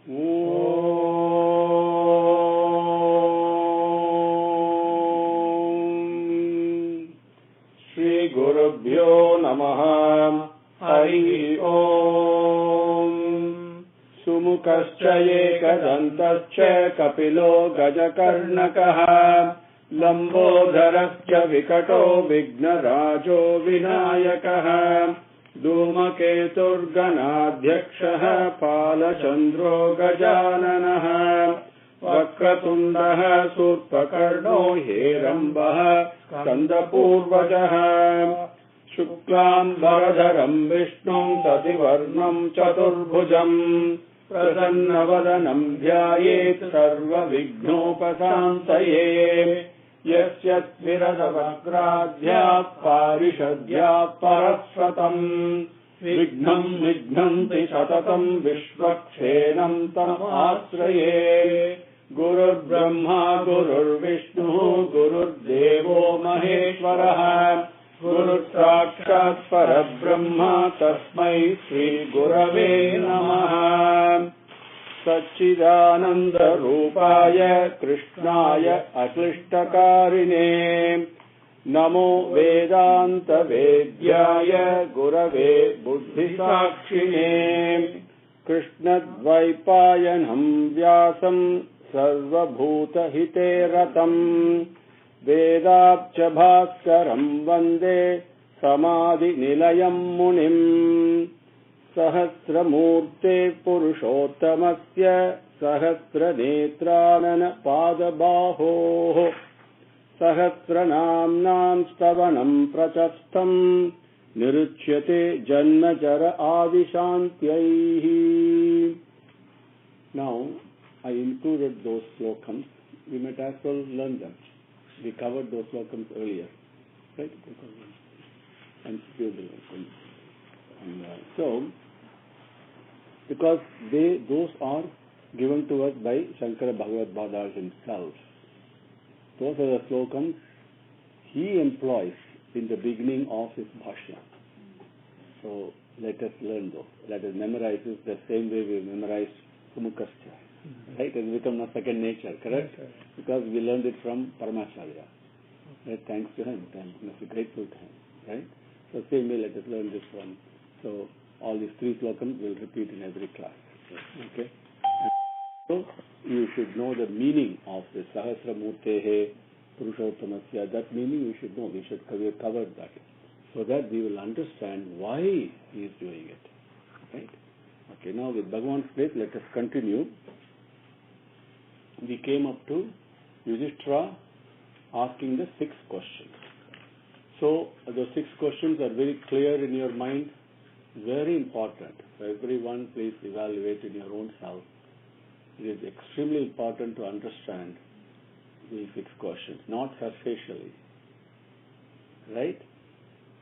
Shri Gurubhyo Namaha. Hari Om. Sumukascha ekadantascha kapilo gajakarnakaha. Lambodharascha vikato vignarajo vinayakaha. Dhumaketurganadhyakshaha palachandro gajananaha. Vakratundaha surpakarno hirambaha skandapurvajaha. Shuklam Bharadharam Vishnum Tativarnam Chaturbhujam Prasannavadanam Dhyayet Sarva Vignopasantaye Yasyat Viradavagradhyat Parishadhyat Parasvatam Vignam Vignanti Satatam Vishwakshenam Tam Asraye Gurur Brahma Gurur Vishnu Gurur Devo Maheshwaraha Guru Sakshat Parabrahma Tasmai Sri Gurave Namaha. Sachidananda Rupaya Krishnaya Aklishtakarine Namo Vedanta Vedyaya Gurave Buddhisakshine Krishna Dvaipayanam Vyasam Sarvabhuta Hiteratam Vedabcha Bhaskaram Vande Samadhi Nilayam Munim Sahasramurte Purushottamasya Sahasranetranana Padabaho Sahasranamnam Stavanam Prachastam Niruchyate Jannachara Adishantyaihi. Now, I included those slokams. We might as well learn them. We covered those slokams earlier, right? And so, because those are given to us by Sankara Bhagavad himself. Those are the slokams he employs in the beginning of his Bhashya. So, let us learn those. Let us memorize it the same way we memorized Sumukascha. Right? It has become a second nature, correct? Okay. Because we learned it from Paramacharya. Right? Thanks to him. We must be grateful to him. Right? So same way let us learn this one. So all these three slokams we'll repeat in every class. Okay? And so you should know the meaning of the Sahasramurtehe Purushottamasya. That meaning we should know. We have covered that. So that we will understand why he is doing it. Right? Okay, now with Bhagavan's grace, let us continue. We came up to Yudhishtira asking the 6 questions. So the 6 questions are very clear in your mind, very important. For everyone, please evaluate in your own self. It is extremely important to understand these 6 questions, not superficially. Right?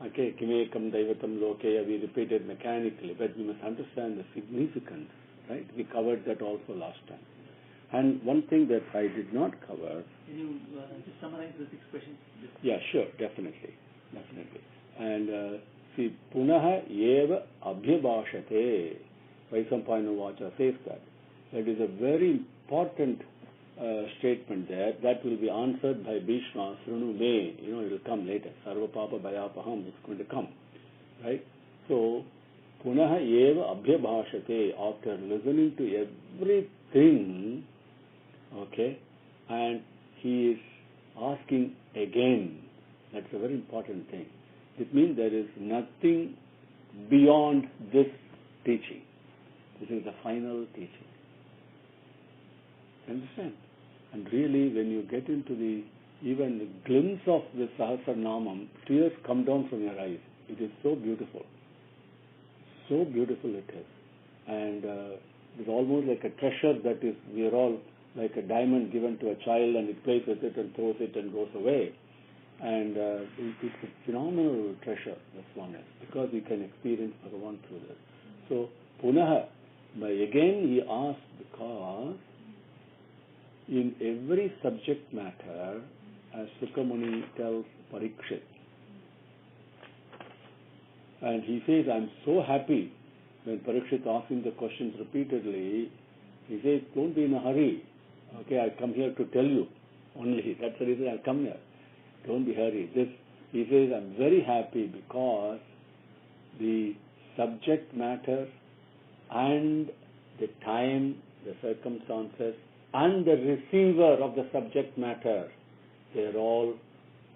Okay, Kimekam Daivatam Lokeya, we repeated mechanically, but we must understand the significance. Right? We covered that also last time. And one thing that I did not cover... Can you just summarize the 6 questions? Yeah, sure, definitely. And see, Punaha Eva Abhyabhashate, Vaisampayana says that. That is a very important statement there. That will be answered by Bhishma, Srunu Me. It will come later. Sarva Papa Bhayapaham is going to come. Right? So, Punaha Eva Abhyabhashate, after listening to everything, okay, and he is asking again. That's a very important thing. It means there is nothing beyond this teaching. This is the final teaching. Understand? And really, when you get into even the glimpse of the Sahasranamam, tears come down from your eyes. It is so beautiful. So beautiful it is. And it's almost like a treasure that is, we are all like a diamond given to a child and it plays with it and throws it and goes away. And it's a phenomenal treasure, this one is, because you can experience Bhagavan through this. So, Punaha, again he asked because in every subject matter, as Sukamuni tells Parikshit, and he says, I'm so happy when Parikshit asks him the questions repeatedly, He says, don't be in a hurry. Okay, I come here to tell you only. That's the reason I come here. Don't be hurried. He says, I'm very happy because the subject matter and the time, the circumstances, and the receiver of the subject matter, they're all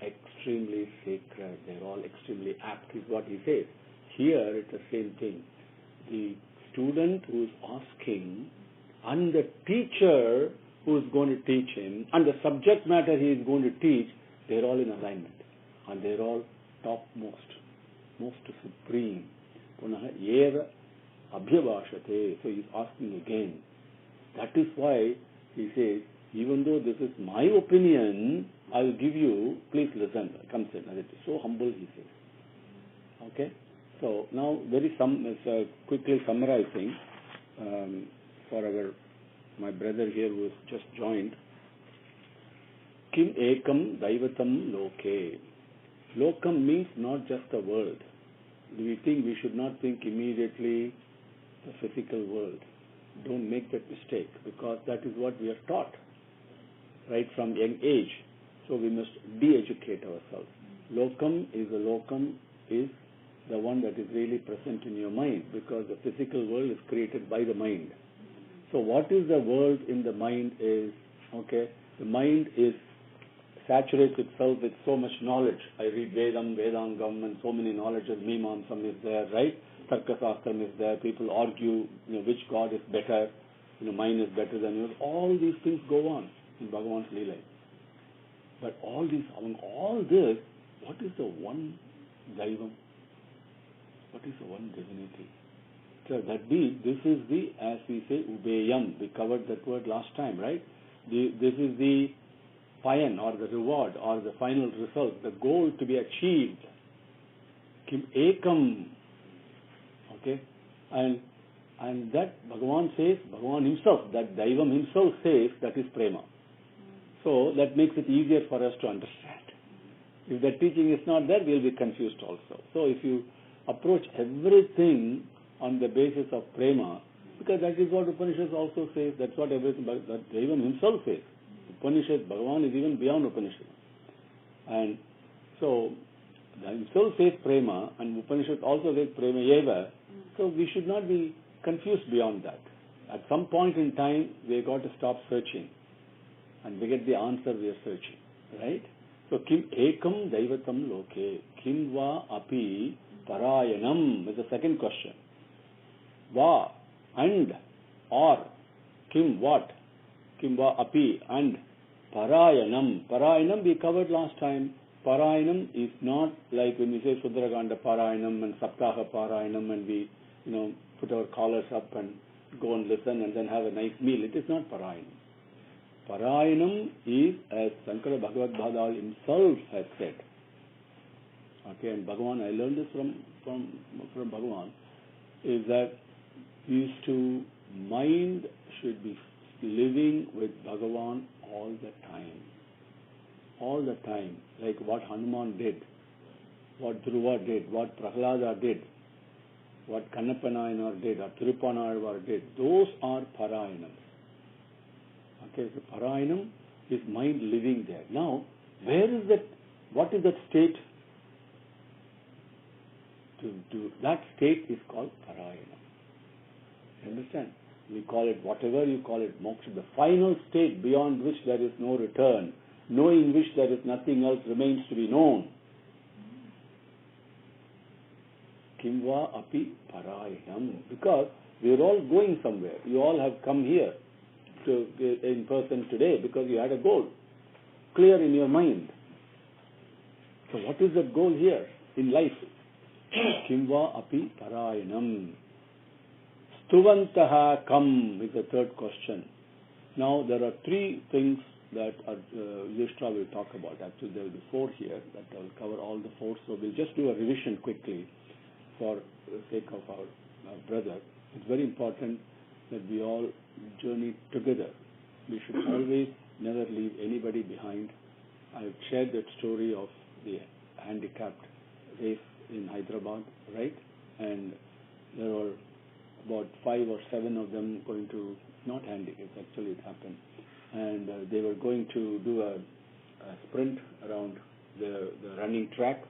extremely sacred. They're all extremely apt, is what he says. Here, it's the same thing. The student who's asking and the teacher who's going to teach him and the subject matter he is going to teach, they're all in alignment. And they're all topmost, most supreme. Punaha eva abhyavashate. So he's asking again. That is why he says, even though this is my opinion, I will give you, please listen. Comes in. It is so humble, he says. Okay? So now, quickly summarizing for my brother here who has just joined. Kim ekam daivatam loke. Lokam means not just the world. We should not think immediately the physical world. Don't make that mistake, because that is what we are taught right from young age. So we must de-educate ourselves. Lokam is the one that is really present in your mind, because the physical world is created by the mind. So what is the world in the mind is, okay, the mind saturates itself with so much knowledge. I read Vedangam, and so many knowledges. Mimamsam is there, right? Tarkasastram is there. People argue, which God is better. Mine is better than yours. All these things go on in Bhagavan's Leela. But among all this, what is the one Daivam? What is the one divinity? So this is the, as we say, Ubeyam. We covered that word last time, right? This is the payan or the reward or the final result, the goal to be achieved. Kim ekam. Okay? And that Bhagavan says, Bhagavan himself, that Daivam himself says, that is prema. So that makes it easier for us to understand. If that teaching is not there, we'll be confused also. So if you approach everything on the basis of prema, because that is what Upanishad also says, that's what everything, that Daivam himself says. Upanishad, Bhagavan is even beyond Upanishad. And so, himself says prema, and Upanishad also says prema eva, so we should not be confused beyond that. At some point in time, we got to stop searching, and we get the answer we are searching, right? So, kim ekam daivatam loke, kim va api parayanam is the second question. Va, and, or, kim what, kim va api, and, parayanam. Parayanam we covered last time. Parayanam is not like when we say Sudraganda Parayanam and Saptaha Parayanam and we, put our collars up and go and listen and then have a nice meal. It is not Parayanam. Parayanam is, as Sankara Bhashyam himself has said. Okay, and Bhagavan, I learned this from Bhagavan, is that mind should be living with Bhagavan all the time. All the time. Like what Hanuman did, what Dhruva did, what Prahlada did, what Kannapanayanar did, or Tirupanalvar did. Those are Parayanams. Okay, so Parayanam is mind living there. Now, where is that? What is that state? That state is called Parayanam. You understand? We call it whatever you call it, moksha, the final state beyond which there is no return, knowing which there is nothing else remains to be known. Kimva api parayanam. Because we are all going somewhere. You all have come here in person today because you had a goal clear in your mind. So what is that goal here in life? Kimva api parayanam. Stuvantaha kam is the third question. Now there are three things that Yudhishtira will talk about. Actually there will be four here that I will cover all the four. So we'll just do a revision quickly for the sake of our brother. It's very important that we all journey together. We should always never leave anybody behind. I've shared that story of the handicapped race in Hyderabad, right? And there were about 5 or 7 of them going to not handy. It happened. And they were going to do a sprint around the running track,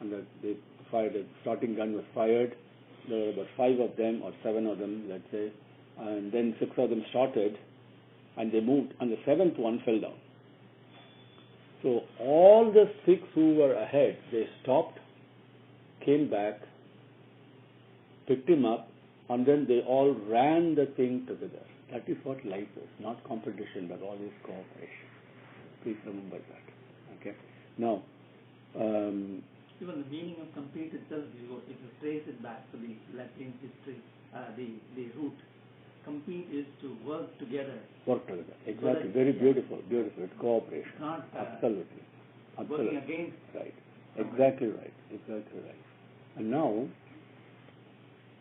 and they fired, a starting gun was fired. There were about 5 of them or 7 of them, let's say, and then 6 of them started, and they moved, and the 7th one fell down. So all the 6 who were ahead, they stopped, came back, picked him up, and then they all ran the thing together. That is what life is, not competition, but always cooperation. Please remember that. Okay. Now, even the meaning of compete itself, if you trace it back to the Latin history, the root, compete is to work together. Work together. Exactly. Very beautiful. Beautiful. It's cooperation. Not Absolutely. working against. Right. Exactly right. Exactly right. And now,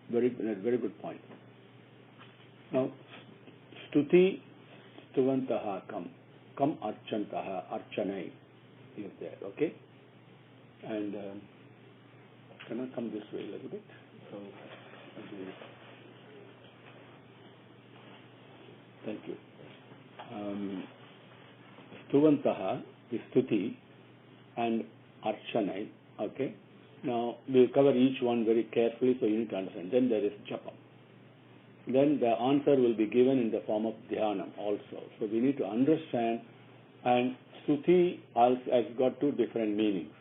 very good point. Now, Stuti Stuvantaha Kam Archantaha Archanai is there, okay? And can I come this way a little bit? So, thank you. Stuvantaha is Stuti and Archanai, okay? Now, we'll cover each one very carefully, so you need to understand. Then there is Japam. Then the answer will be given in the form of Dhyanam also. So we need to understand, and Stuti has got 2 different meanings.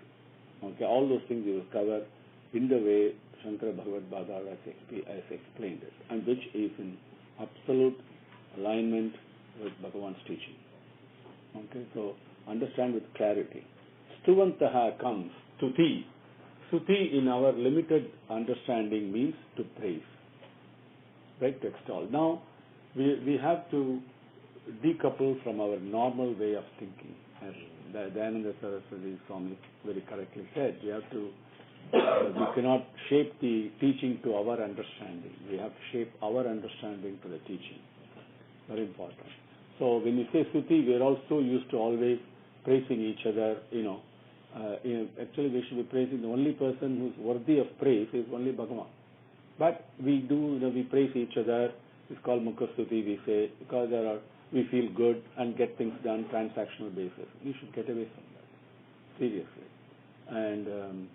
Okay, all those things we will cover in the way Sankara Bhashyam has explained it, and which is in absolute alignment with Bhagavan's teaching. Okay, so understand with clarity. Stuvantaha comes, Stuti. Stuti in our limited understanding means to praise. Right, to extol. Now, we have to decouple from our normal way of thinking. As Dayananda Saraswati Swami very correctly said, we have to, we cannot shape the teaching to our understanding. We have to shape our understanding to the teaching. Very important. So when you say Stuti, we are also used to always praising each other, actually we should be praising the only person who is worthy of praise is only Bhagavan. But we do, we praise each other. It's called Mukhastuti, we say, because we feel good and get things done transactional basis. We should get away from that, seriously. And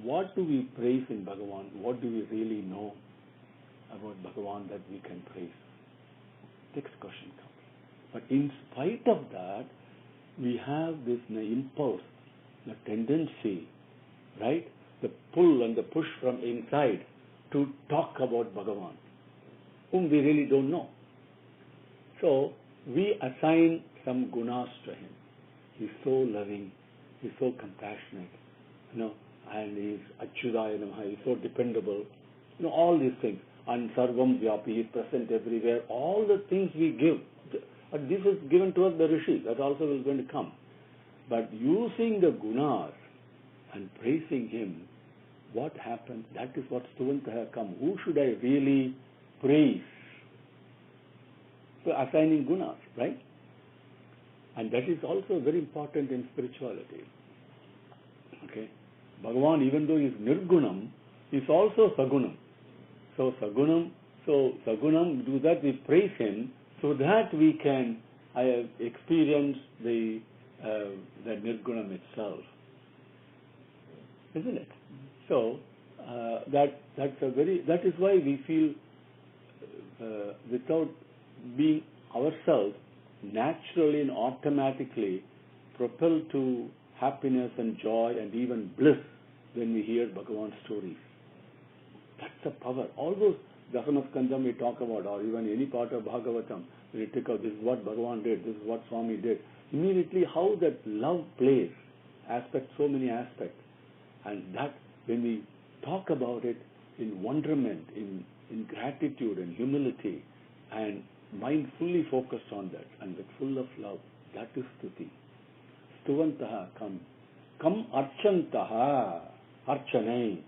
what do we praise in Bhagavan? What do we really know about Bhagavan that we can praise? Next question comes. But in spite of that, we have this impulse, the tendency, right? The pull and the push from inside to talk about Bhagavan, whom we really don't know. So we assign some gunas to him. He's so loving, he's so compassionate, and he's Achyudaya Namaha, he's so dependable, all these things. And Sarvam Vyapi, he's present everywhere. All the things we give, but this is given to us by Rishi, that also is going to come. But using the gunas and praising him, what happens? That is what Stuvantaha come. Who should I really praise? So assigning gunas, right? And that is also very important in spirituality. Okay? Bhagavan, even though he is Nirgunam, he is also Sagunam. So Sagunam, do that we praise him so that we can experience the Nirgunam itself. Isn't it? So that is why we feel without being ourselves naturally and automatically propelled to happiness and joy and even bliss when we hear Bhagavan's stories. That's the power. All those Dasamaskandam we talk about, or even any part of Bhagavatam, when you take out this is what Bhagavan did, this is what Swami did, immediately how that love plays, so many aspects. And that when we talk about it in wonderment, in gratitude and humility, and mind fully focused on that, and with full of love, that is Stuti. Stuvantaha Kam Archantaha Archanai.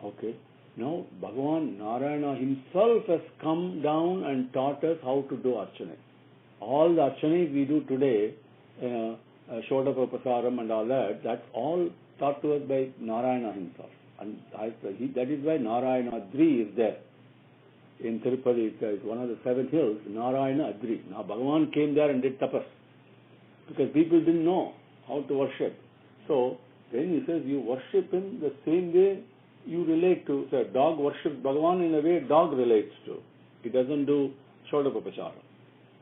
Okay. Now Bhagavan Narayana himself has come down and taught us how to do Archanai. All the Archanai we do today, Shodapa Prasaram and all that, that's all taught to us by Narayana himself. And that is why Narayanadri is there. in Tirupati, it's one of the 7 hills, Narayana Adri. Now Bhagavan came there and did tapas because people didn't know how to worship. So then he says you worship him the same way you relate to. So a dog worships Bhagavan in a way a dog relates to. He doesn't do Shodapapachara.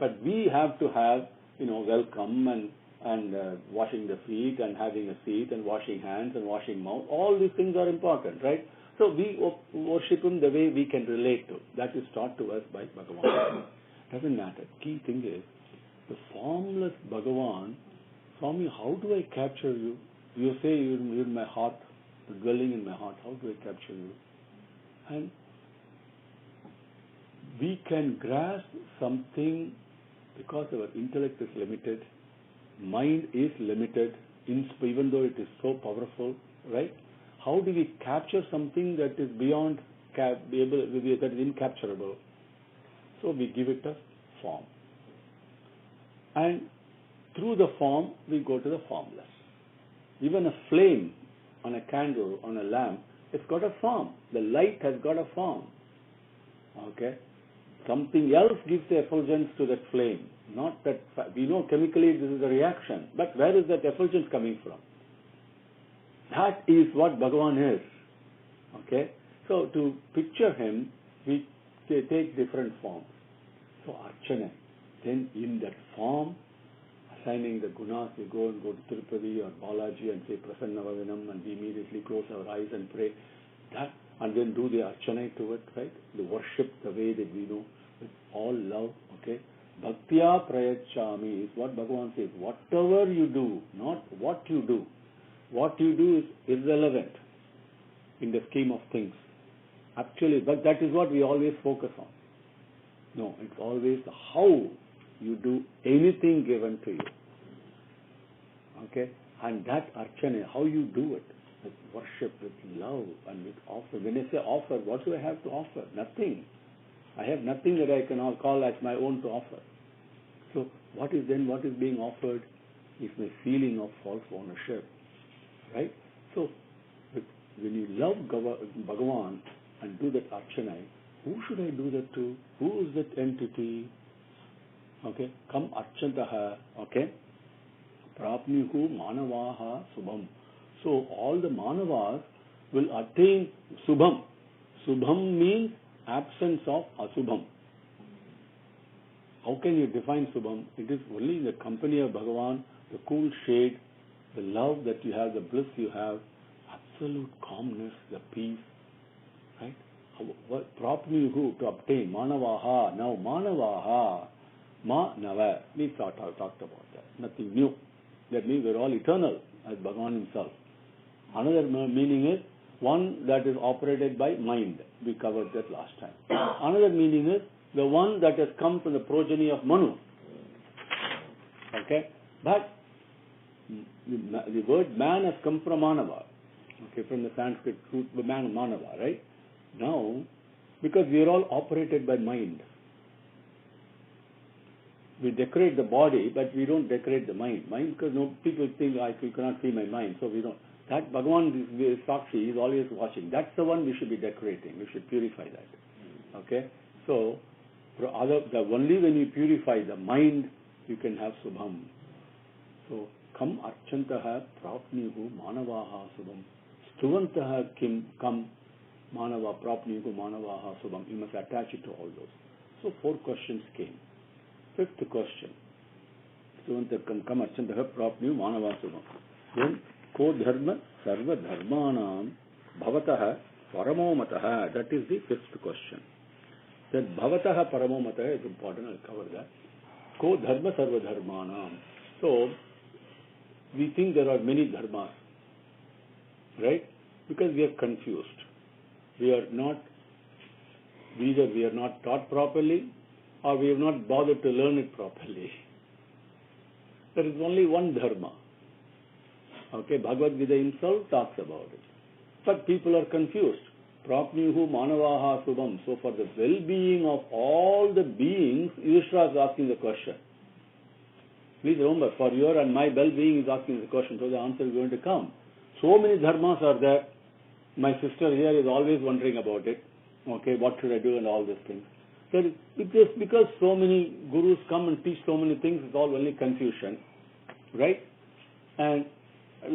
But we have to have, welcome and washing the feet and having a seat and washing hands and washing mouth. All these things are important, right? So we worship him the way we can relate to. That is taught to us by Bhagavan. Doesn't matter. Key thing is, the formless Bhagavan, Swami, how do I capture you? You say you're in my heart, dwelling in my heart. How do I capture you? And we can grasp something because our intellect is limited, mind is limited, even though it is so powerful, right? How do we capture something that is beyond, that is incapturable? So we give it a form. And through the form, we go to the formless. Even a flame on a candle, on a lamp, it's got a form. The light has got a form. Okay? Something else gives the effulgence to that flame. Not that, we know chemically this is a reaction, but where is that effulgence coming from? That is what Bhagavan is. Okay? So to picture him, we take different forms. So Archana. Then in that form, assigning the gunas, we go to Tirupati or Balaji and say Prasanna Vavinam, and we immediately close our eyes and pray. That, and then do the Archana to it, right? The worship the way that we know, with all love, okay? Bhaktya prayachami is what Bhagavan says. Whatever you do, not what you do. What you do is irrelevant in the scheme of things. Actually, but that is what we always focus on. No, it's always how you do anything given to you. Okay? And that Archana, how you do it, with worship, with love, and with offer. When I say offer, what do I have to offer? Nothing. I have nothing that I can call as my own to offer. So what is being offered is my feeling of false ownership. Right? So when you love Bhagavan and do that Archana, who should I do that to? Who is that entity? Okay? Kam Archantaha. Okay? Prapnihu Manavaha Subham. So all the Manavas will attain Subham. Subham means absence of Asubham. How can you define Subham? It is only in the company of Bhagavan, the cool shade, the love that you have, the bliss you have, absolute calmness, the peace, right? Prapnihu, to obtain, Manavaha. Now Manavaha, Ma-nava, we talked about that. Nothing new. That means we're all eternal, as Bhagavan himself. Another meaning is one that is operated by mind. We covered that last time. Another meaning is the one that has come from the progeny of Manu. Okay? But the word man has come from Manava. Okay, from the Sanskrit root Manava, right? Now, because we are all operated by mind. We decorate the body, but we don't decorate the mind. Mind, because people think, you cannot see my mind, so we don't. That Bhagavan is Sakshi, is always watching. That's the one we should be decorating. We should purify that. Okay? So, only when you purify the mind, you can have Subham. So, Kam Archantaha Prapnihu Manavaha Subham. Stuvantaha Kim Kam Manava Prapnihu Manavaha Subham. You must attach it to all those. So, 4 questions came. 5th question. Stuvantaha Kam Archantaha Prapnihu Manavaha Subham. Then, Ko Dharma Sarva Dharmanam Bhavataha Paramomataha. That is the 5th question. That Bhavataha Paramomataha is important. I'll cover that. Ko Dharma Sarva Dharmanam. So, we think there are many dharmas, right? Because we are confused. Either we are not taught properly, or we have not bothered to learn it properly. There is only one dharma. Okay, Bhagavad Gita himself talks about it. But people are confused. Prapnihu Manavaha Subham. So for the well-being of all the beings, Yudhishtira is asking the question. Please remember, for your and my well-being is asking the question, so the answer is going to come. So many dharmas are there. My sister here is always wondering about it. Okay, what should I do and all these things. So it is because so many gurus come and teach so many things, it's all only confusion, right? And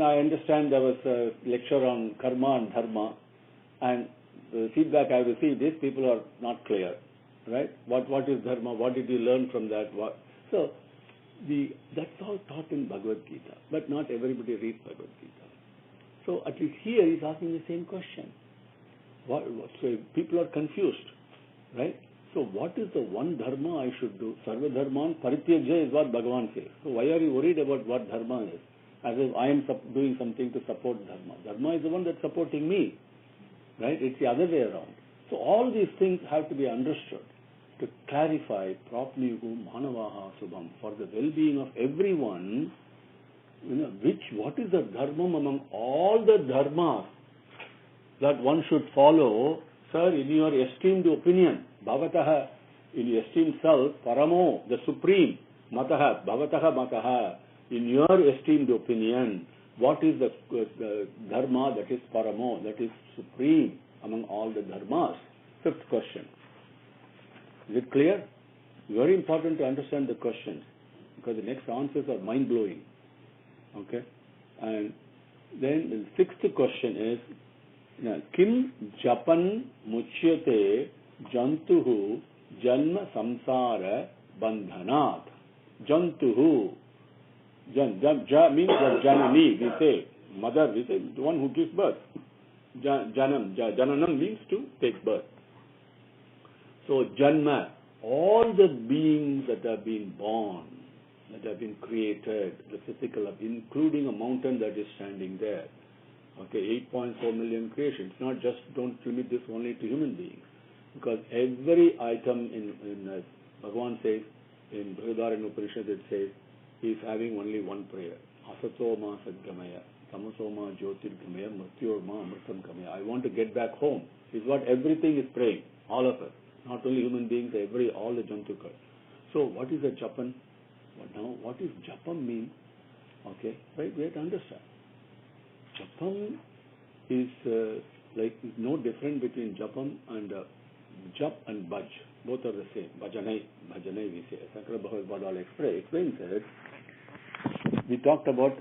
I understand there was a lecture on karma and dharma, and the feedback I received is people are not clear, right? What is dharma? What did you learn from that? So that's all taught in Bhagavad Gita, but not everybody reads Bhagavad Gita. So at least here he's asking the same question. So people are confused, right? So what is the one dharma I should do? Sarva dharman parityajya is what Bhagavan says. So why are you worried about what dharma is? As if I am doing something to support dharma. Dharma is the one that's supporting me, right? It's the other way around. So all these things have to be understood to clarify prapniyugu manavaha subham, for the well-being of everyone. What is the dharma among all the dharmas that one should follow? Sir, in your esteemed opinion, bhavataha, in your esteemed self, paramo, the supreme, mataha, bhavataha mataha, in your esteemed opinion, what is the dharma that is paramo, that is supreme among all the dharmas? Fifth question. Is it clear? Very important to understand the questions, because the next answers are mind-blowing. Okay? And then the sixth question is, Kim japan muchyate jantuhu janma samsara bandhanat. Jantuhu. Ja means janani, we say. Mother, we say, the one who gives birth. Jananam means to take birth. So janma, all the beings that have been born, that have been created, the physical, including a mountain that is standing there. Okay, 8.4 million creations. Not just, don't limit this only to human beings. Because every item in Bhagavan says, in Brihadaranyaka Upanishad it says, he is having only one prayer. Asato ma sadgamaya, tamaso ma jyotirgamaya, mrityor ma amritam gamaya. I want to get back home. Is what everything is praying. All of us. Not only human beings, all the jantukar. So what is a japan? What is japam mean? Okay, right? We have to understand. Japam is no different between japam and jap and bhaj. Both are the same. Bhajanai we say. Sankara Bhashyam explains it. We talked about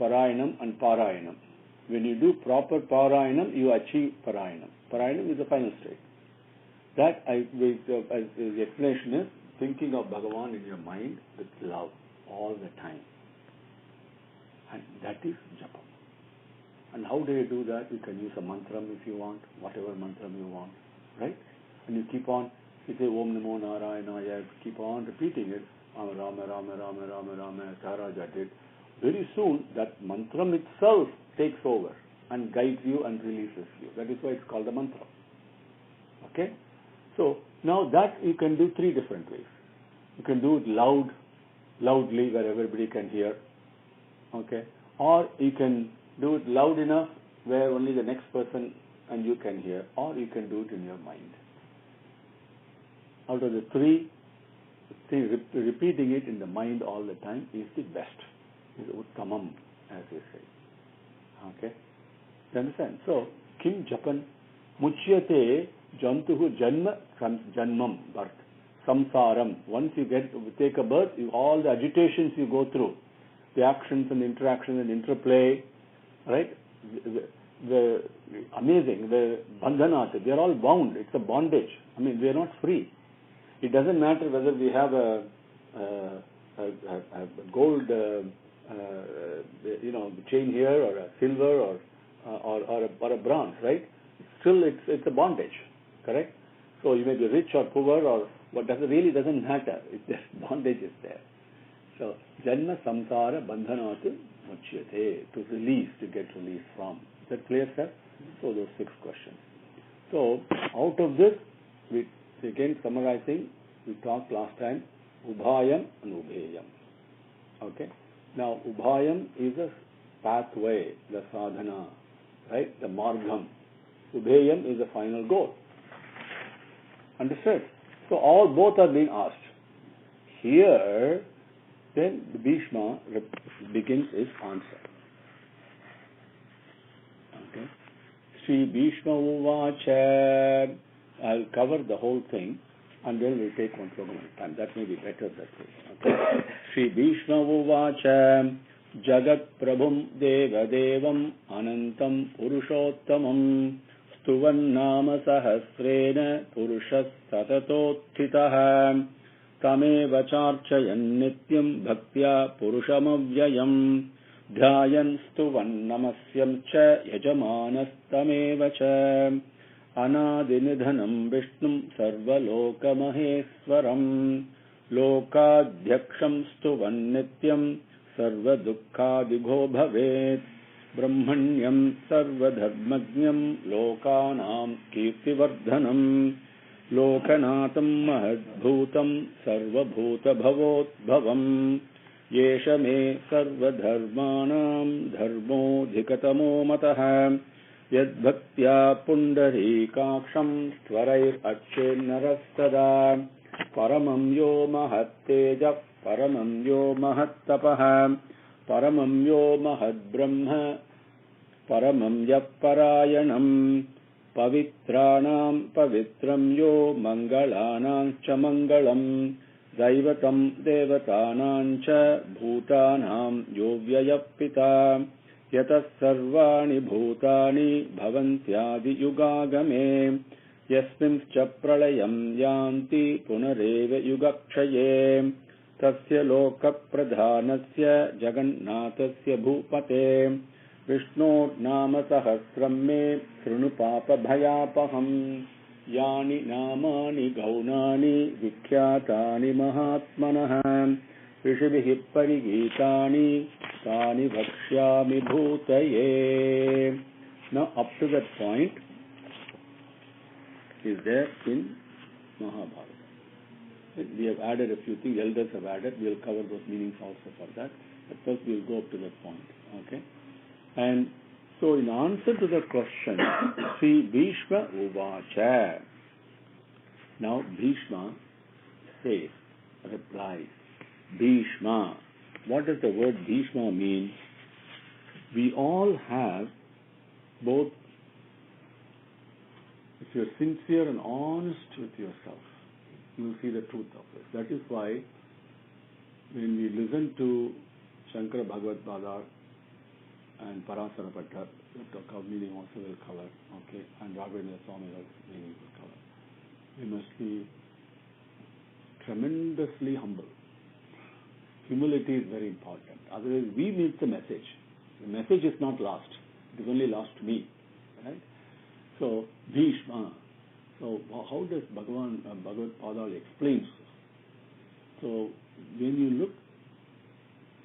parayanam and parayanam. When you do proper parayanam, you achieve parayanam. Parayanam is the final state. That, the explanation is, thinking of Bhagavan in your mind with love all the time. And that is japam. And how do you do that? You can use a mantram if you want, whatever mantram you want, right? And you keep on, you say Om Namo Narayanaya, keep on repeating it. Rama Rama Rama Rama Rama, Saharaja did. Very soon, that mantram itself takes over and guides you and releases you. That is why it's called a mantra. Okay? So, now that you can do three different ways. You can do it loudly where everybody can hear. Okay? Or you can do it loud enough where only the next person and you can hear. Or you can do it in your mind. Out of the three, repeating it in the mind all the time is the best. Is uttamam, as we say. Okay? You understand? So, Kim Japan Muchyate Jantuhu Janmam birth. Samsaram. Once you take a birth, all the agitations you go through, the actions and interactions and interplay, right? The amazing, the bandhanat, they are all bound. It's a bondage. I mean, we are not free. It doesn't matter whether we have a gold, chain here, or a silver, or a bronze, right? Still, it's a bondage, correct? So you may be rich or poor, or what really doesn't matter. It's just bondage is there. So janma samsara bandhanatu muchyate, to release, to get released from. Is that clear, sir? So those 6 questions. So out of this, we again summarizing, we talked last time, ubhayam and ubheyam. Okay? Now ubhayam is a pathway, the sadhana, right? The margam. Ubheyam is the final goal. Understood? So both are being asked. Here, then Bhishma begins his answer. Okay? Sri Bhishma uvacha I'll cover the whole thing and then we'll take one program at a time. That may be better that way. Okay. Sri Bhishma Uvacha Jagat Prabhum Deva Devam Anantam Purushottamam Stuvan Nama Sahasrena Purushas Satatotthitah Tameva Charchayan Nityam Bhaktya Purushamavyayam Dhyayan Stuvan Namasyam Cha Yajamanas Cha Anadinidhanam Vishnum Sarvaloka Maheswaram Lokadhyaksham Stuvan Nityam Sarva Dukkhadigho Bhavet Brahmanyam Sarva Dharmajnam Lokanam Kirtivardhanam Lokanatam Mahadbhutam Sarva Bhuta Bhavotbhavam Yesha me Sarva Dharmanam Dharmo Dhikatamo Matah Yadbhaktya Pundarikaksham Tvarair Achenarastada Paramam Yo Mahatteja Paramam Yo Mahattapaha Paramam Yo Mahadbrahma Paramam Yaparayanam Pavitranam Pavitram Yo Mangalanam Cha Mangalam Daivatam Devatanam Cha Bhutanam Yo Vyayapita Yatas Sarvani Bhutani Bhavantyadi Yugagame Yasminscha Pralayam Yanti Punareva Yugakshaye Tasya Loka Pradhanasya Jagannathasya Bhupate Vishnu Nama Sahasram Me Srinu Papa Bhayapaham Yani Namani Gaunani Vikhyatani Mahatmanah Vishibhi Parigitani Tani Bhakshyami Bhutaye. Now up to that point is there in Mahabharata. We have added a few things, elders have added, we will cover those meanings also for that. But first we will go up to that point. Okay? And so in answer to the question, Sri Bhishma Uvacha. Now Bhishma says, replies, Bhishma. What does the word Bhishma mean? We all have both, if you're sincere and honest with yourself, you will see the truth of it. That is why when we listen to Sankara Bhashyam and Parasara Bhattar, the meaning also will cover, okay, and Ragavendra Swamigal meaning will cover. We must be tremendously humble. Humility is very important. Otherwise, we miss the message. The message is not lost. It is only lost to me. Right? So, Bhishma. So, how does Bhagavan, Bhagavad Padal explains? So, when you look,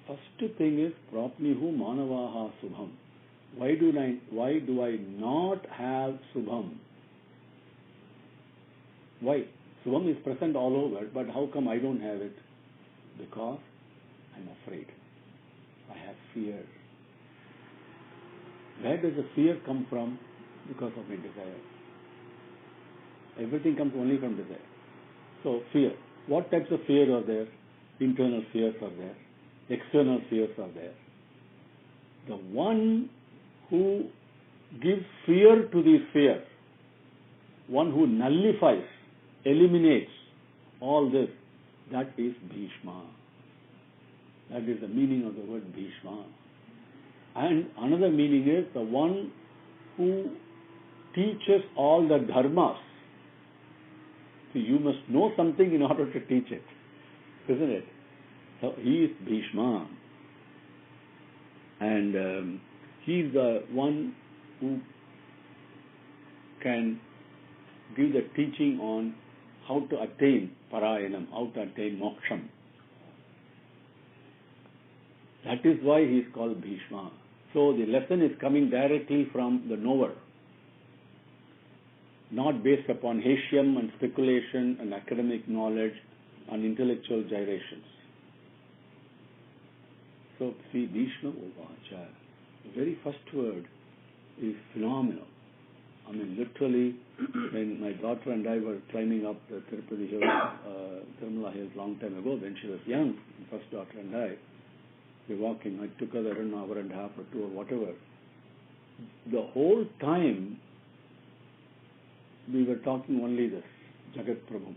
first thing is, Prapnihu Manavaha Subham. Why do I not have Subham? Why? Subham is present all over, but how come I don't have it? Because I'm afraid. I have fear. Where does the fear come from? Because of my desire. Everything comes only from desire. So, fear. What types of fear are there? Internal fears are there. External fears are there. The one who gives fear to the fear, one who nullifies, eliminates all this, that is Bhishma. That is the meaning of the word Bhishma. And another meaning is the one who teaches all the dharmas. So you must know something in order to teach it, isn't it? So he is Bhishma. And he is the one who can give the teaching on how to attain Parayanam, how to attain Moksham. That is why he is called Bhishma. So the lesson is coming directly from the knower, not based upon Hashyam and speculation and academic knowledge and intellectual gyrations. So, see, Bhishma Uvacha, the very first word is phenomenal. I mean, literally, when my daughter and I were climbing up the Tirupati Hills, Tirumala Hills long time ago, when she was young, my first daughter and I, we were walking. I took her there an hour and a half or two or whatever. The whole time, we were talking only this, Jagat Prabhu.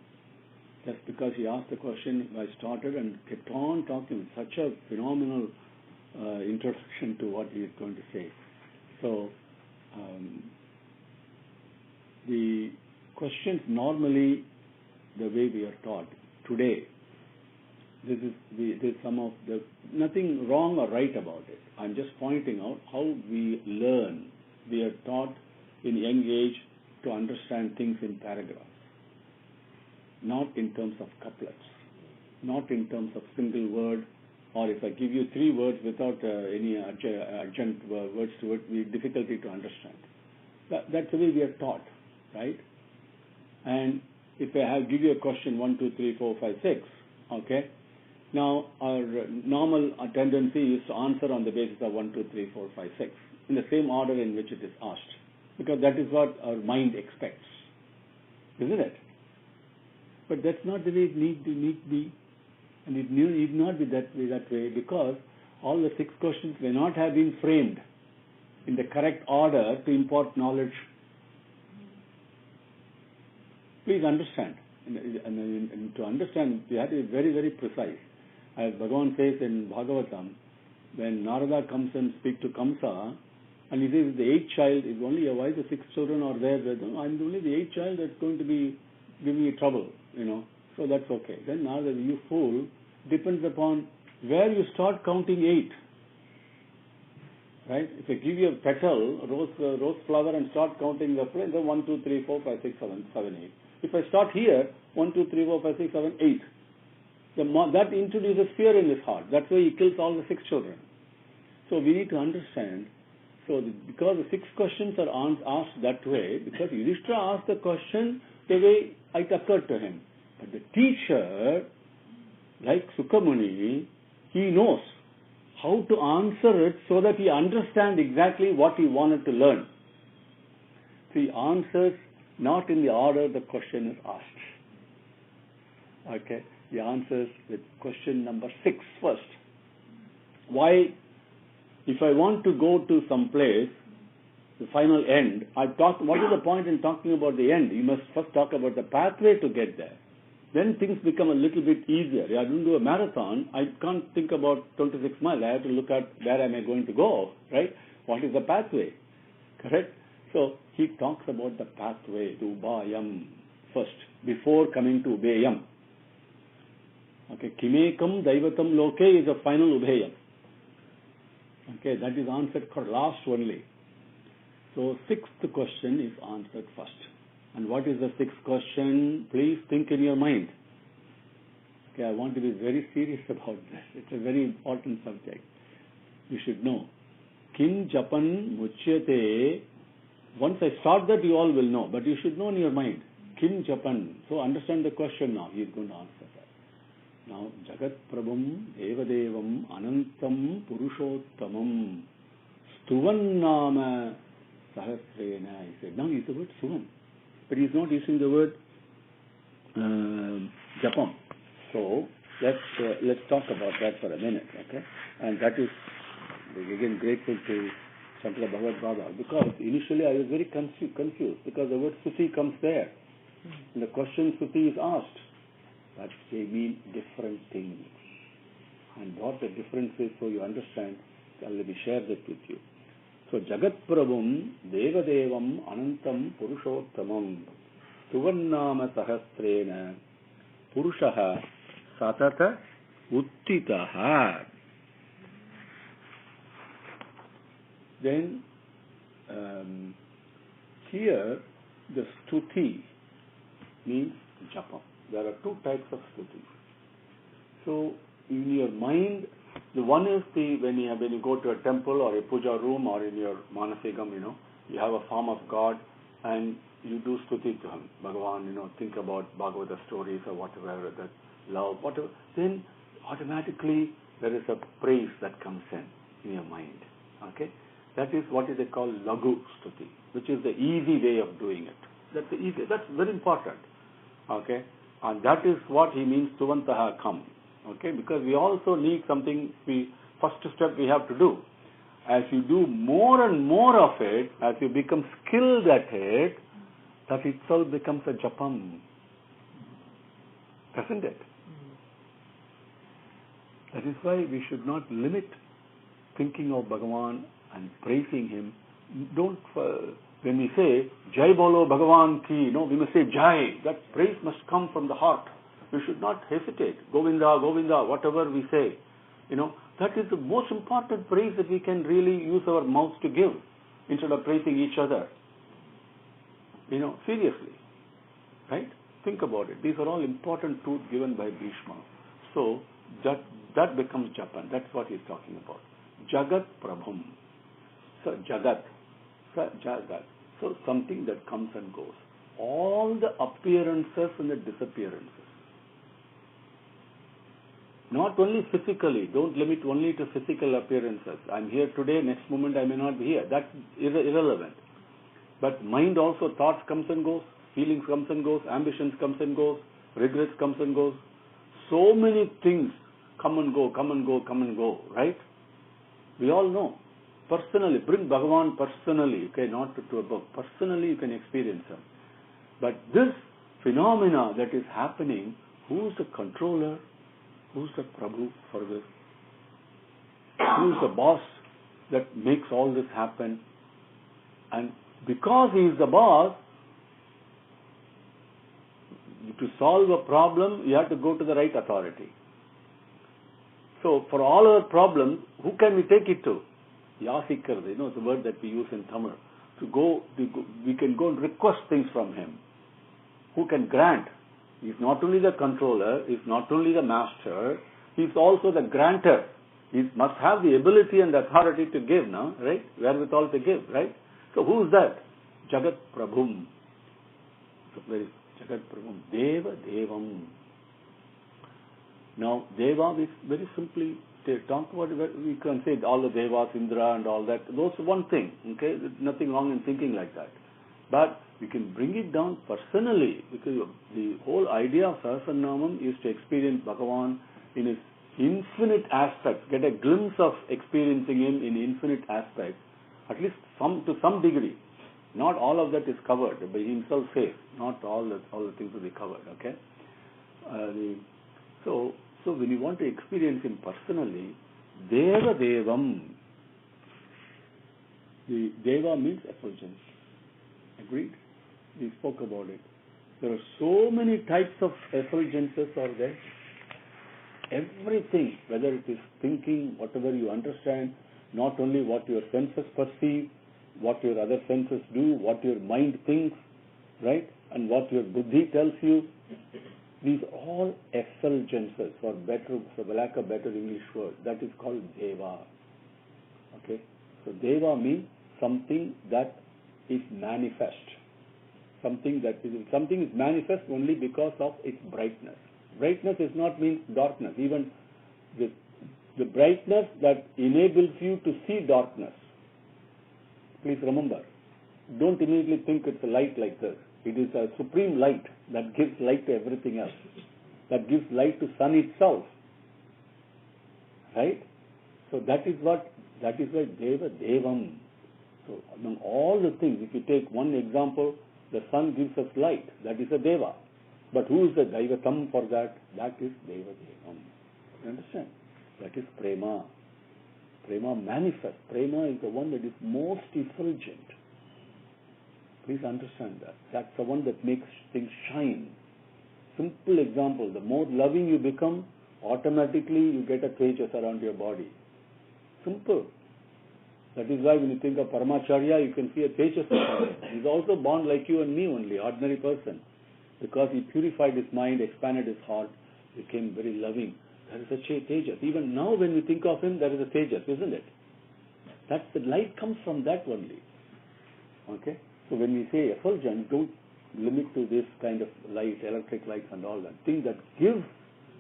Just because he asked the question, I started and kept on talking. Such a phenomenal introduction to what he is going to say. So, the questions normally, the way we are taught today, this is some of the, nothing wrong or right about it. I'm just pointing out how we learn. We are taught in young age to understand things in paragraphs, not in terms of couplets, not in terms of single word, or if I give you 3 words without any adjunct words to it, we difficulty to understand. That's the way we are taught, right? And if I give you a question 1, 2, 3, 4, 5, 6, okay? Now our normal tendency is to answer on the basis of 1, 2, 3, 4, 5, 6 in the same order in which it is asked, because that is what our mind expects, isn't it? But that's not the way it need be, and it need not be that way, because all the 6 questions may not have been framed in the correct order to impart knowledge. Please understand, and to understand, we have to be very, very precise. As Bhagavan says in Bhagavatam, when Narada comes and speaks to Kamsa, and he says the 8th child is only, why the 6 children are there? I'm only the 8th child that's going to be giving me trouble, so that's okay. Then Narada, you fool, depends upon where you start counting 8. Right? If I give you a petal, rose flower, and start counting the flowers, then 1, 2, 3, 4, 5, 6, 7, 8. If I start here, 1, 2, 3, 4, 5, 6, 7, 8. That introduces fear in his heart. That's why he kills all the 6 children. So we need to understand. So because the 6 questions are asked that way, because Yudhishtira asked the question the way it occurred to him. But the teacher, like Sukamuni, he knows how to answer it so that he understands exactly what he wanted to learn. So he answers not in the order the question is asked. Okay? He answers with question number 6 first. Why? If I want to go to some place, the final end, what is the point in talking about the end? You must first talk about the pathway to get there. Then things become a little bit easier. I don't do a marathon. I can't think about 26 miles. I have to look at where am I going to go, right? What is the pathway? Correct? So he talks about the pathway to Ubayam first, before coming to Ubeyam. Okay, Kimekam Daivatam Loke is the final Ubeyam. Okay, that is answered for last only. So 6th question is answered first. And what is the 6th question? Please think in your mind. Okay, I want to be very serious about this. It's a very important subject. You should know. Kim Japan Muchyate. Once I start that, you all will know. But you should know in your mind. Kim Japan. So understand the question now. He is going to answer that. Now, Jagat Prabhum Devadevam Anantam Purushottamam Stuvannama Sahasrena. He said, now use the word Stuvan. But he is not using the word Japam. So, let's talk about that for a minute, okay? And that is, again, grateful to Sankara Bhashyam, because initially I was very confused, because the word Suti comes there. And the question Suti is asked. But they mean different things. And what the difference is, so you understand, let me share that with you. So, Jagat Prabhum Devadevam Anantam Purushottamam Stuvannama Sahasrena Purushaha Satata Uttitaha. Then, here, the Stuti means Japam. There are 2 types of stuti. So, in your mind, the one is when you go to a temple or a puja room or in your manasigam, you have a form of God and you do stuti to him. Bhagavan, think about Bhagavata stories or whatever, that love, whatever. Then automatically there is a praise that comes in your mind. Okay? That is what is called Lagu Stuti, which is the easy way of doing it. That's very important. Okay? And that is what he means, Suvantaha come. Okay? Because we also need something, first step we have to do. As you do more and more of it, as you become skilled at it, that itself becomes a japam. Doesn't it? That is why we should not limit thinking of Bhagavan and praising him. Don't, when we say, Jai Bolo Bhagavan Ki, we must say Jai. That praise must come from the heart. We should not hesitate. Govinda, Govinda, whatever we say. That is the most important praise that we can really use our mouths to give instead of praising each other. Seriously. Right? Think about it. These are all important truths given by Bhishma. So, that becomes Japan. That's what he's talking about. Jagat Prabhum. So, Jagat. Jagat. So, something that comes and goes. All the appearances and the disappearances. Not only physically. Don't limit only to physical appearances. I'm here today, next moment I may not be here. That's irrelevant. But mind also, thoughts comes and goes, feelings comes and goes, ambitions comes and goes, regrets comes and goes. So many things come and go, right? We all know. Personally, bring Bhagavan personally, okay, not to a book. Personally you can experience him. But this phenomena that is happening, who's the controller? Who's the Prabhu for this? Who's the boss that makes all this happen? And because he is the boss, to solve a problem, you have to go to the right authority. So, for all our problems, who can we take it to? Yasikar, it's a word that we use in Tamil. We can go and request things from him. Who can grant? He's not only the controller, he's not only the master, he's also the granter. He must have the ability and the authority to give, right? Wherewithal to give, right? So who's that? Jagat Prabhum. So where is Jagat Prabhum? Deva Devam. Now, Deva is very simply, talk about it, we can say all the Devas, Indra and all that. Those are one thing, okay? There's nothing wrong in thinking like that. But we can bring it down personally, because the whole idea of Sahasranamam is to experience Bhagavan in his infinite aspects, get a glimpse of experiencing him in infinite aspects, at least to some degree. Not all of that is covered, by himself says, not all the things will be covered, okay? So when you want to experience him personally, Deva Devam. The Deva means effulgence. Agreed? We spoke about it. There are so many types of effulgences are there. Everything, whether it is thinking, whatever you understand, not only what your senses perceive, what your other senses do, what your mind thinks, right? And what your buddhi tells you. These are all effulgences, for lack of better English word. That is called Deva. Okay? So Deva means something that is manifest. Something is manifest only because of its brightness. Brightness does not mean darkness. Even the brightness that enables you to see darkness. Please remember, don't immediately think it's a light like this. It is a supreme light that gives light to everything else. That gives light to sun itself. Right? So that is why Deva Devam. So among all the things, if you take one example, the sun gives us light. That is a Deva. But who is the Daivatam for that? That is Deva Devam. You understand? That is Prema. Prema manifests. Prema is the one that is most effulgent. Please understand that. That's the one that makes things shine. Simple example. The more loving you become, automatically you get a tejas around your body. Simple. That is why when you think of Paramacharya, you can see a tejas around him. He's also born like you and me only, ordinary person. Because he purified his mind, expanded his heart, became very loving. There is a tejas. Even now when we think of him, there is a tejas, isn't it? That's the light comes from that only. Okay? So when we say effulgence, don't limit to this kind of light, electric lights and all that. Thing that gives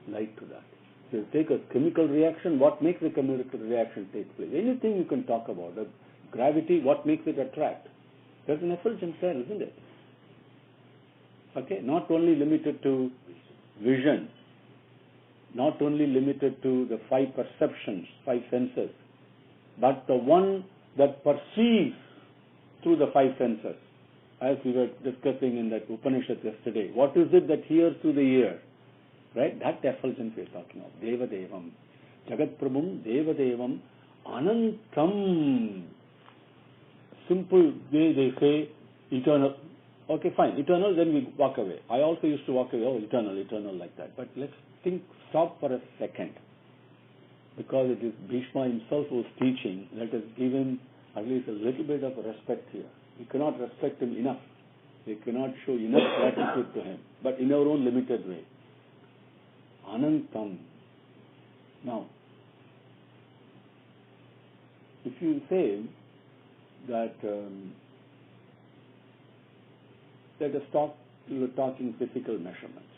light to that. So you take a chemical reaction, what makes the chemical reaction take place? Anything you can talk about. Gravity, what makes it attract? There's an effulgence there, isn't it? Okay? Not only limited to vision, not only limited to the five perceptions, five senses, but the one that perceives through the five senses. as we were discussing in that Upanishad yesterday, what is it that hears through the ear? Right? That effulgence we are talking of. Deva Devam. Jagat Prabhum Deva Devam Anantam. Simple way they say eternal. Okay, fine. Eternal, then we walk away. I also used to walk away. Oh, eternal, eternal like that. But let's stop for a second. Because it is Bhishma himself who is teaching, let us give him at least a little bit of respect here. We cannot respect him enough. We cannot show enough gratitude to him. But in our own limited way. Anantam. Now, if you say that let us talking physical measurements.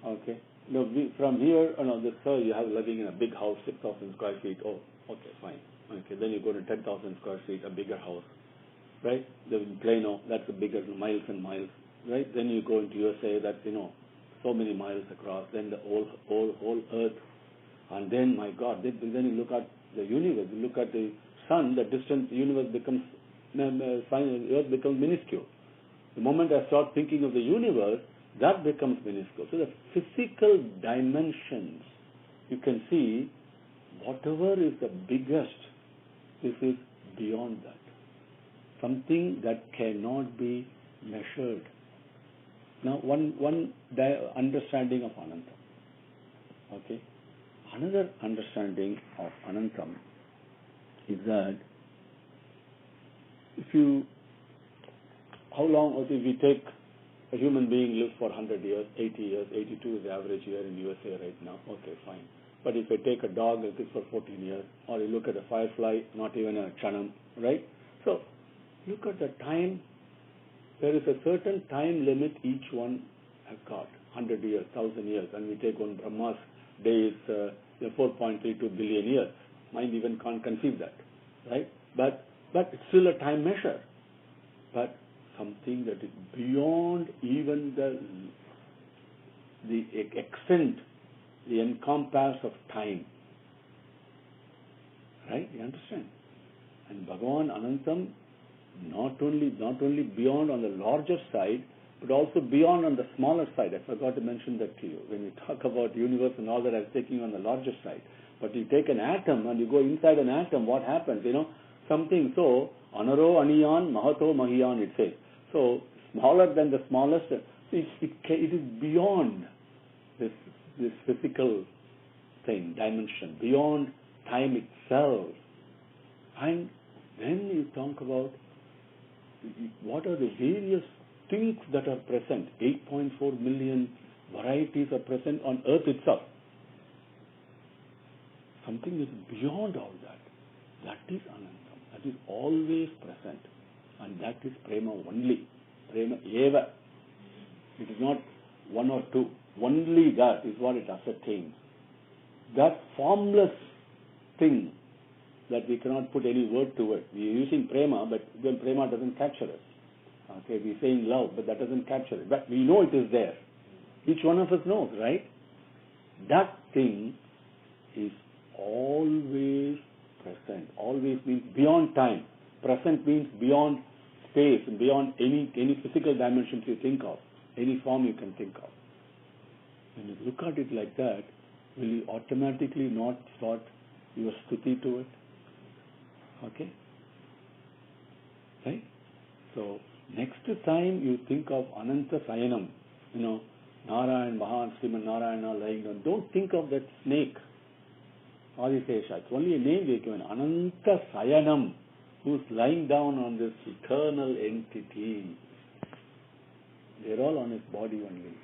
Okay. No, from here, this sir, you have living in a big house, 6,000 square feet. Oh, okay, fine. Okay, then you go to 10,000 square feet, a bigger house, right? In Plano, that's a bigger, miles and miles, right? Then you go into USA, that's so many miles across. Then the whole Earth, and then my God, then you look at the universe. You look at the sun, the distance, the universe becomes, Earth becomes minuscule. The moment I start thinking of the universe, that becomes minuscule. So the physical dimensions, you can see, whatever is the biggest, this is beyond that. Something that cannot be measured. Now, one understanding of Anantam. Okay. Another understanding of Anantam is that how long, if we take a human being lives for 100 years, 80 years, 82 is the average year in USA right now. Okay, fine. But if I take a dog, it lives for 14 years, or you look at a firefly, not even a chanam, right? So, look at the time. There is a certain time limit each one has got, 100 years, 1,000 years, and we take one Brahma's day is 4.32 billion years. Mind even can't conceive that, right? But it's still a time measure. But something that is beyond even the extent, the encompass of time. Right? You understand? And Bhagavan Anantam, not only beyond on the larger side, but also beyond on the smaller side. I forgot to mention that to you. When we talk about universe and all that, I was taking on the larger side. But you take an atom and you go inside an atom, what happens? Something so, Anaro Aniyan Mahato Mahiyan, it says. So, smaller than the smallest, it is beyond this physical thing, dimension, beyond time itself. And then you talk about what are the various things that are present. 8.4 million varieties are present on Earth itself. Something is beyond all that. That is Anantam. That is always present. And that is prema only. Prema eva. It is not one or two. Only that is what it ascertains. That formless thing that we cannot put any word to it. We are using prema, but then prema doesn't capture it. Okay, we are saying love, but that doesn't capture it. But we know it is there. Each one of us knows, right? That thing is always present. Always means beyond time. Present means beyond space and beyond any physical dimensions you think of, any form you can think of. When you look at it like that, will you automatically not start your stuti to it? Okay? Right? So, next time you think of Ananta Sayanam, Narayan, Mahan, Sriman Narayana lying down, don't think of that snake, Adisesha. It's only a name they given, Ananta Sayanam, who's lying down on this eternal entity. They're all on his body only,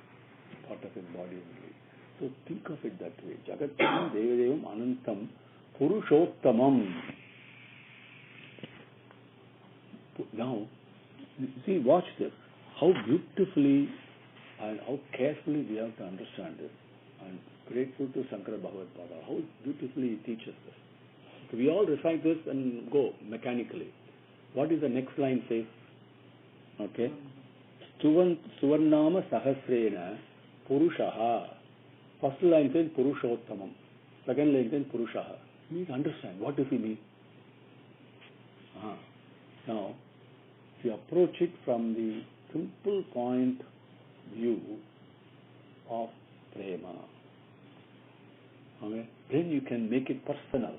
part of his body only. So think of it that way. Jagat Devadevam Anantam Purushottamam. Now, see, watch this. How beautifully and how carefully we have to understand this. I'm grateful to Sankara Bhashyam. How beautifully he teaches this. We all recite this and go mechanically. What is the next line says? Okay. Suvarnama Sahasrena Purushaha. First line says Purushottamam. Second line says Purushaha. You need to understand. What does he mean? Now, if you approach it from the simple point view of prema, okay, then you can make it personal.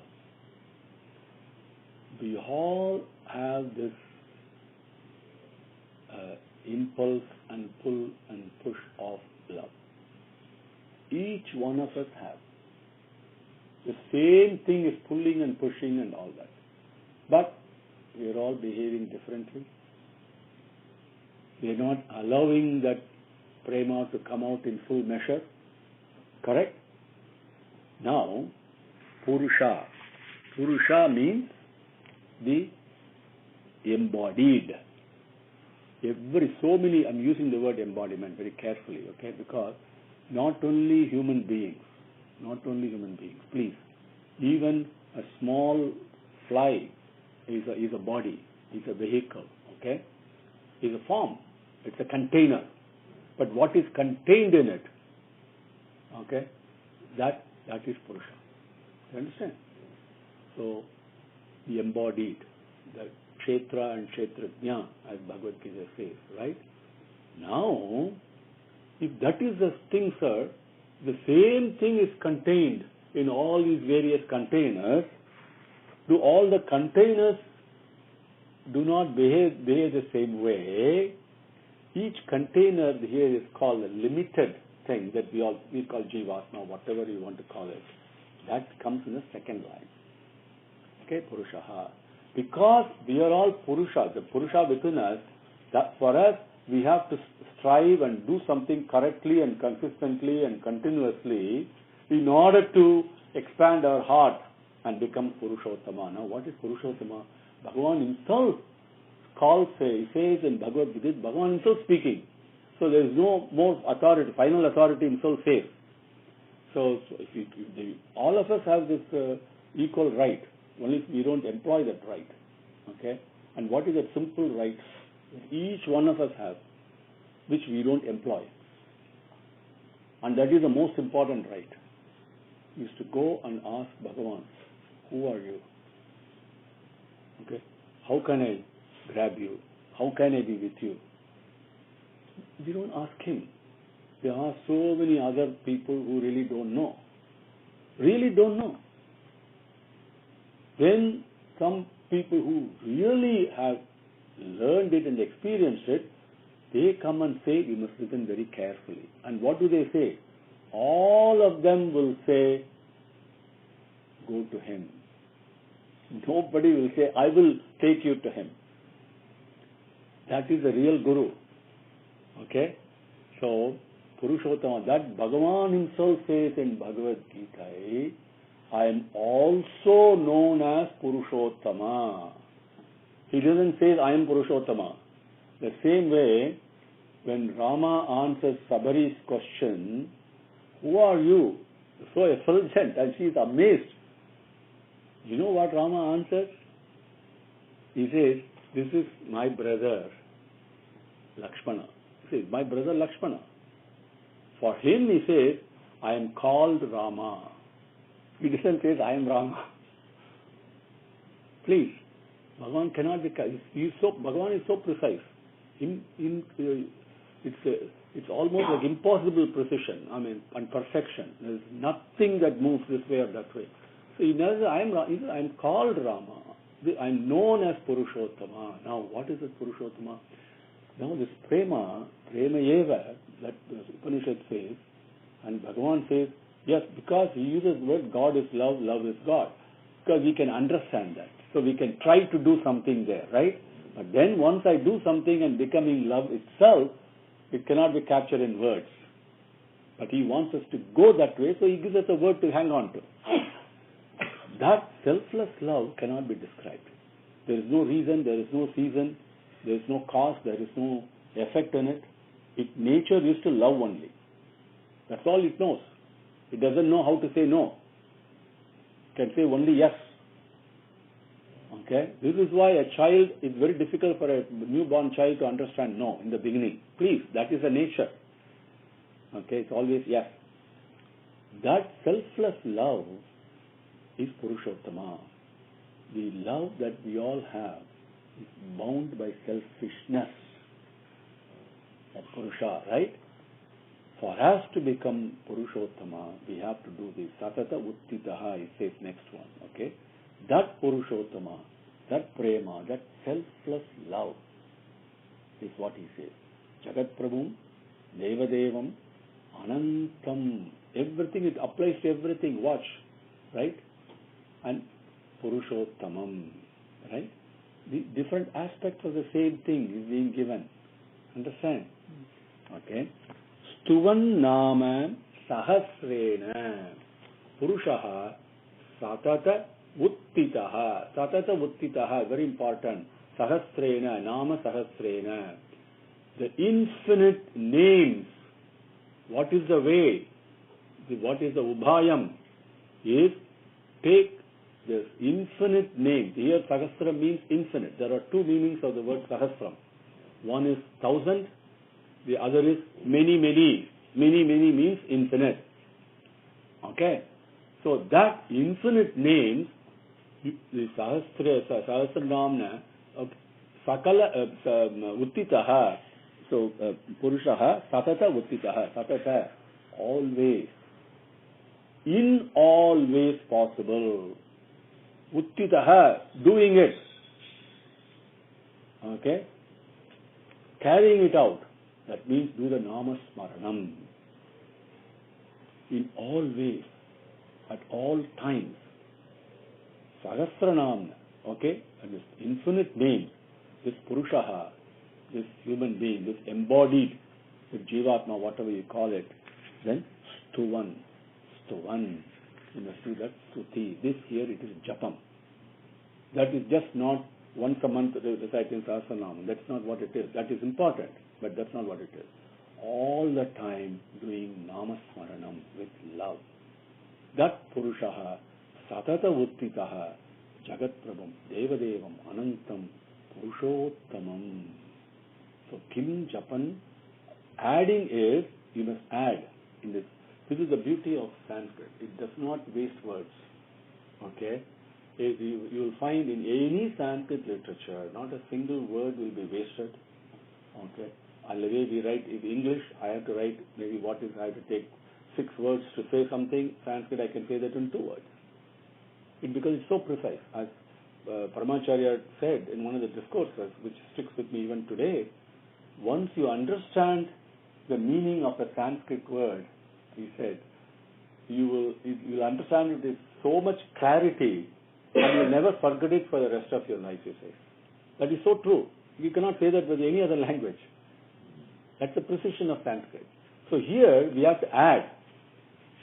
We all have this impulse and pull and push of love. Each one of us have. The same thing is pulling and pushing and all that. But we are all behaving differently. We are not allowing that prema to come out in full measure. Correct? Now, Purusha. Purusha means the embodied. I'm using the word embodiment very carefully, okay? Because not only human beings, please. Even a small fly is a body, is a vehicle, okay? Is a form, it's a container. But what is contained in it, okay? That is Purusha. You understand? So, the embodied, the Kshetra and Kshetrajna, as Bhagavad Gita says, right? Now, if that is the thing, sir, the same thing is contained in all these various containers. Do all the containers do not behave the same way? Each container here is called a limited thing that we call Jivasma, whatever you want to call it. That comes in the second line. Okay, Purushaha. Because we are all Purusha, the Purusha within us, that for us we have to strive and do something correctly and consistently and continuously in order to expand our heart and become Purushottama. Now, what is Purushottama? Bhagavan himself he says in Bhagavad Gita, Bhagavan himself speaking. So there is no more authority, final authority himself says. So all of us have this equal right, only if we don't employ that right. Okay? And what is that simple right each one of us has, which we don't employ? And that is the most important right. Is to go and ask Bhagavan, who are you? Okay? How can I grab you? How can I be with you? We don't ask him. There are so many other people who really don't know. Really don't know. Then some people who really have learned it and experienced it, they come and say, we must listen very carefully. And what do they say? All of them will say, go to him. Nobody will say, I will take you to him. That is the real Guru. Okay? So, Purushottama, that Bhagavan himself says in Bhagavad Gita, I am also known as Purushottama. He doesn't say I am Purushottama. The same way, when Rama answers Sabari's question, who are you? So effulgent, and she is amazed. You know what Rama answers? He says, this is my brother Lakshmana. He says, my brother Lakshmana. For him, he says, I am called Rama. He doesn't say, I am Rama. Please, Bhagavan cannot be. Bhagavan is so precise. It's almost like impossible precision. And perfection. There is nothing that moves this way or that way. So he knows I am called Rama. I am known as Purushottama. Now, what is this Purushottama? Now, this prema eva, that the Upanishad says, and Bhagavan says, yes, because he uses the word God is love, love is God. Because we can understand that. So we can try to do something there, right? But then once I do something and becoming love itself, it cannot be captured in words. But he wants us to go that way, so he gives us a word to hang on to. That selfless love cannot be described. There is no reason, there is no season, there is no cause, there is no effect in it. Nature used to love only. That's all it knows. It doesn't know how to say no. It can say only yes. Okay? This is why a child, it's very difficult for a newborn child to understand no in the beginning. Please, that is the nature. Okay? It's always yes. That selfless love is Purushottama. The love that we all have is bound by selfishness. That Purusha, right? For us to become Purushottama, we have to do this. Satata Uttitaha, it says next one. Okay? That Purushottama, that Prema, that selfless love is what he says. Jagat Prabhum, Devadevam, Anantam. Everything, it applies to everything. Watch. Right? And Purushottamam. Right? The different aspects of the same thing is being given. Understand? Okay? Stuvan Nama Sahasrena. Purushaha Satata Uttitaha. Satata Uttitaha, very important. Sahasrena, Nama Sahasrena. The infinite names. What is the way? What is the Ubhayam? Is take this infinite name. Here Sahasra means infinite. There are two meanings of the word Sahasram. One is 1,000. The other is many, many. Many, many means infinite. Okay? So that infinite name, the Sahasranamna, Sakala Uttitaha, so Purushaha, Satata Uttitaha, Satata, always, in all ways possible. Uttitaha, doing it. Okay? Carrying it out. That means do the Namasmaranam. In all ways, at all times. Sahasranamna, okay? And this infinite name, this Purushaha, this human being, this embodied, this Jivatma, whatever you call it, then Stuvan. You must do that Stuti. This here it is Japam. That is just not once a month reciting Sahasranam. That's not what it is. That is important, but that's not what it is. All the time doing Namasmaranam with love. That Purushaha, Satata Uttitaha, Jagat Prabham, Devadevam, Anantam, Purushottamam. So Kim Japan, adding is, you must add in this. This is the beauty of Sanskrit. It does not waste words. Okay? You will find in any Sanskrit literature, not a single word will be wasted. Okay? And the way we write in English, I have to write maybe I have to take 6 words to say something. Sanskrit, I can say that in 2 words. Because it's so precise. As Paramacharya said in one of the discourses, which sticks with me even today, once you understand the meaning of a Sanskrit word, he said, you will understand it with so much clarity and you'll never forget it for the rest of your life, he says. That is so true. You cannot say that with any other language. That's the precision of Sanskrit. So here we have to add.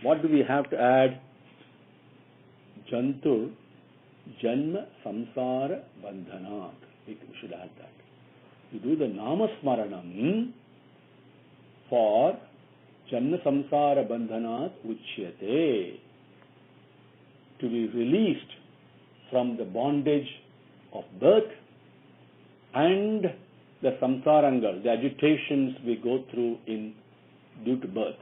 What do we have to add? Jantur Janma Samsara Bandhanat. We should add that. You do the Namasmaranam for Janma Samsara Bandhanat Uchyate. To be released from the bondage of birth and the samsarangal, the agitations we go through due to birth.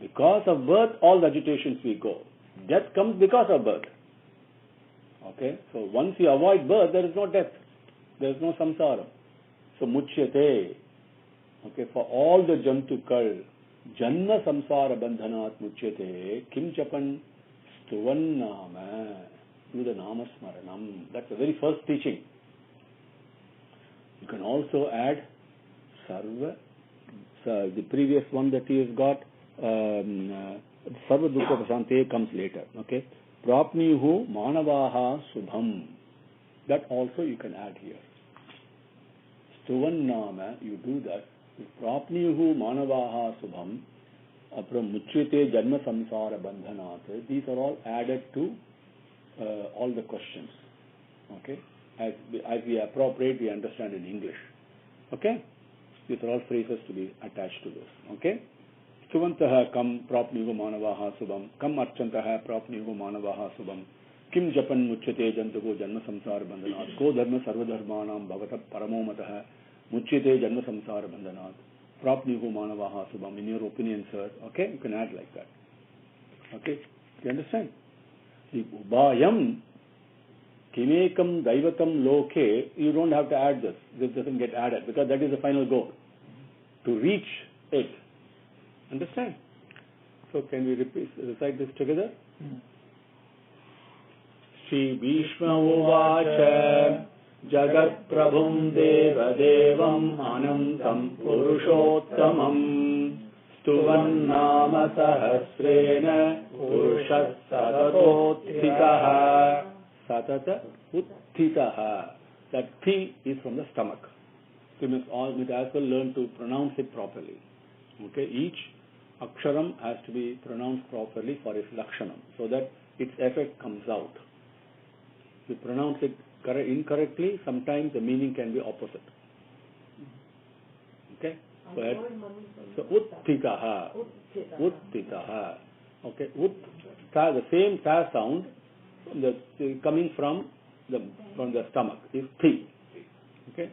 Because of birth, all the agitations we go. Death comes because of birth. Okay? So once you avoid birth, there is no death. There is no samsara. So muchyate. Okay, for all the jantukal, janma samsara bandhanat muchyate, kim japan stuvan nama. Do the namasmaranam. That's the very first teaching. You can also add sarva. The previous one that he has got, sarva dukkha prasante comes later. Okay. Prapniyuhu manavaha subham. That also you can add here. Stuvan nama, you do that. Prapniyuhu manavaha subham. Apram muchyate janma samsara bandhanat. These are all added to all the questions. Okay. As we appropriate, we understand in English. Okay? These are all phrases to be attached to this. Okay? Stuvantaha kam prapniyuhu manavaha subham. Kam archantaha prapniyuhu manavaha subham. Kim japan muchyate jantugo janma samsara bandhanat. Ko dharma sarva dharmanam bhavata paramomataha muchyate janma samsara bandhanat. Prapniyuhu manavaha subham. In your opinion, sir. Okay? You can add like that. Okay? Do you understand? The Ubhayam Kimekam Daivatam Loke, you don't have to add this. This doesn't get added because that is the final goal. To reach it. Understand? So can we recite this together? Shri Bhishma Uvacha Jagat Prabhum Deva Devam Anantam Purushottamam Stuvan Nama Sahasrena Purushas Satatottitaha Satata Uttitaha. That Thi is from the stomach. So we must as well learn to pronounce it properly. Okay, each aksharam has to be pronounced properly for its lakshanam, so that its effect comes out. If you pronounce it incorrectly, sometimes the meaning can be opposite. Okay, so uttitaha, uttitaha. Okay, the same ta sound coming from the stomach is thi. Okay,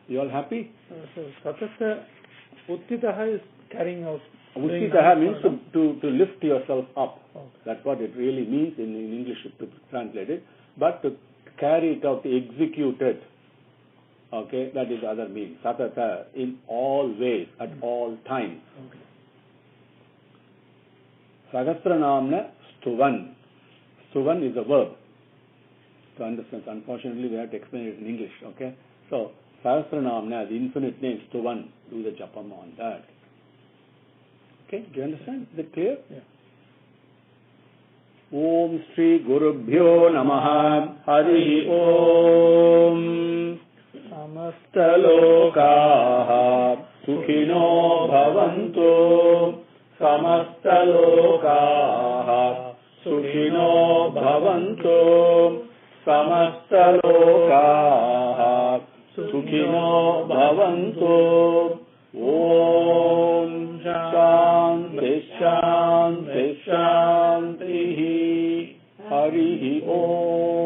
you all happy? So Satata uttitaha is carrying out. Uttitaha means to lift yourself up. Okay. That's what it really means in English to translate it. But to carry it out, to execute it, okay, that is the other meaning. Satata, in all ways, at all times. Okay. Sahasranamna Stuvan. Stuvan is a verb. To understand, unfortunately, we have to explain it in English. Okay, so Sahasranamna, the infinite name, Stuvan, do the japam on that. Okay, do you understand? Is it clear? Yeah. Om Shri Gurubhyo Namaha Hari Om Samastalokaha Sukhino Bhavantu Samastalokaha Sukhino Bhavantu Samastalokaha Sukhino Bhavantu. Om Shanti Shanti Shanti Hari Om.